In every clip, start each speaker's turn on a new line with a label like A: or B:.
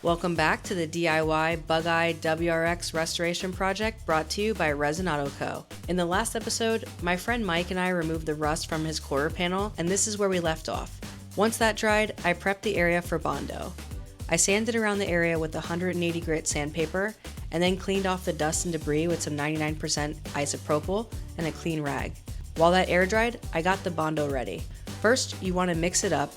A: Welcome back to the DIY Bug-Eye WRX restoration project brought to you by Resin Auto Co. In the last episode, my friend Mike and I removed the rust from his quarter panel, and this is where we left off. Once that dried, I prepped the area for Bondo. I sanded around the area with 180 grit sandpaper, and then cleaned off the dust and debris with some 99% isopropyl and a clean rag. While that air dried, I got the Bondo ready. First, you want to mix it up.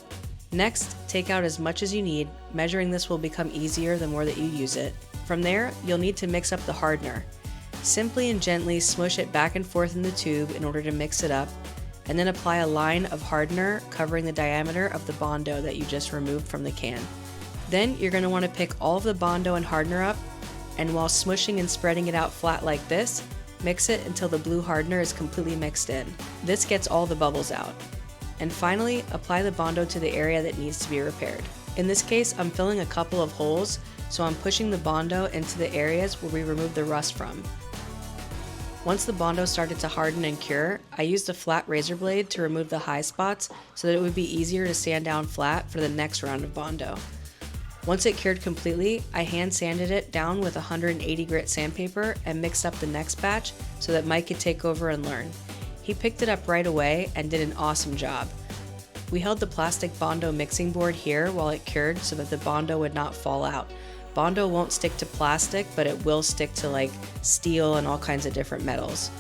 A: Next, take out as much as you need. Measuring this will become easier the more that you use it. From there, you'll need to mix up the hardener. Simply and gently smush it back and forth in the tube in order to mix it up, and then apply a line of hardener covering the diameter of the Bondo that you just removed from the can. Then you're going to want to pick all of the Bondo and hardener up, and while smushing and spreading it out flat like this, mix it until the blue hardener is completely mixed in. This gets all the bubbles out. And finally, apply the Bondo to the area that needs to be repaired. In this case, I'm filling a couple of holes, so I'm pushing the Bondo into the areas where we removed the rust from. Once the Bondo started to harden and cure, I used a flat razor blade to remove the high spots so that it would be easier to sand down flat for the next round of Bondo. Once it cured completely, I hand sanded it down with 180 grit sandpaper and mixed up the next batch so that Mike could take over and learn. He picked it up right away and did an awesome job. We held the plastic Bondo mixing board here while it cured so that the Bondo would not fall out. Bondo won't stick to plastic, but it will stick to like steel and all kinds of different metals.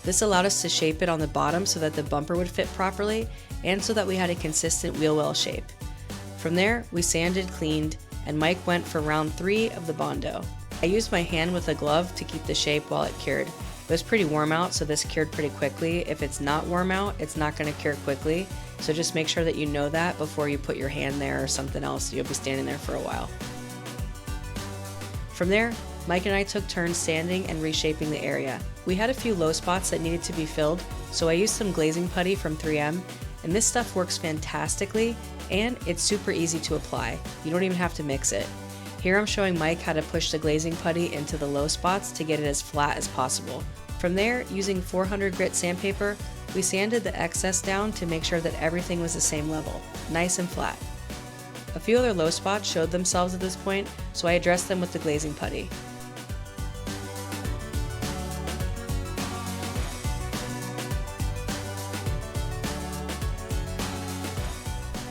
A: This allowed us to shape it on the bottom so that the bumper would fit properly and so that we had a consistent wheel well shape. From there, we sanded, cleaned, and Mike went for round 3 of the Bondo. I used my hand with a glove to keep the shape while it cured. It was pretty warm out, so this cured pretty quickly. If it's not warm out, it's not going to cure quickly, so just make sure that you know that before you put your hand there or something else. You'll be standing there for a while. From there, Mike and I took turns sanding and reshaping the area. We had a few low spots that needed to be filled, so I used some glazing putty from 3M, and this stuff works fantastically, and it's super easy to apply. You don't even have to mix it. Here I'm showing Mike how to push the glazing putty into the low spots to get it as flat as possible. From there, using 400 grit sandpaper, we sanded the excess down to make sure that everything was the same level, nice and flat. A few other low spots showed themselves at this point, so I addressed them with the glazing putty.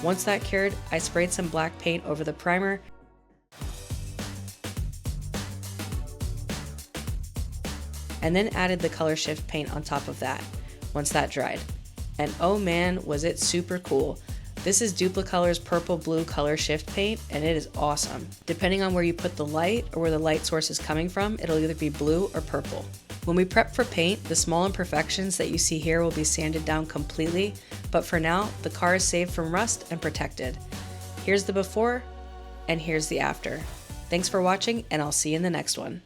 A: Once that cured, I sprayed some black paint over the primer and then added the color shift paint on top of that once that dried. And oh man, was it super cool. This is Duplicolor's purple blue color shift paint, and it is awesome. Depending on where you put the light or where the light source is coming from, it'll either be blue or purple. When we prep for paint, the small imperfections that you see here will be sanded down completely, but for now, the car is saved from rust and protected. Here's the before, and here's the after. Thanks for watching, and I'll see you in the next one.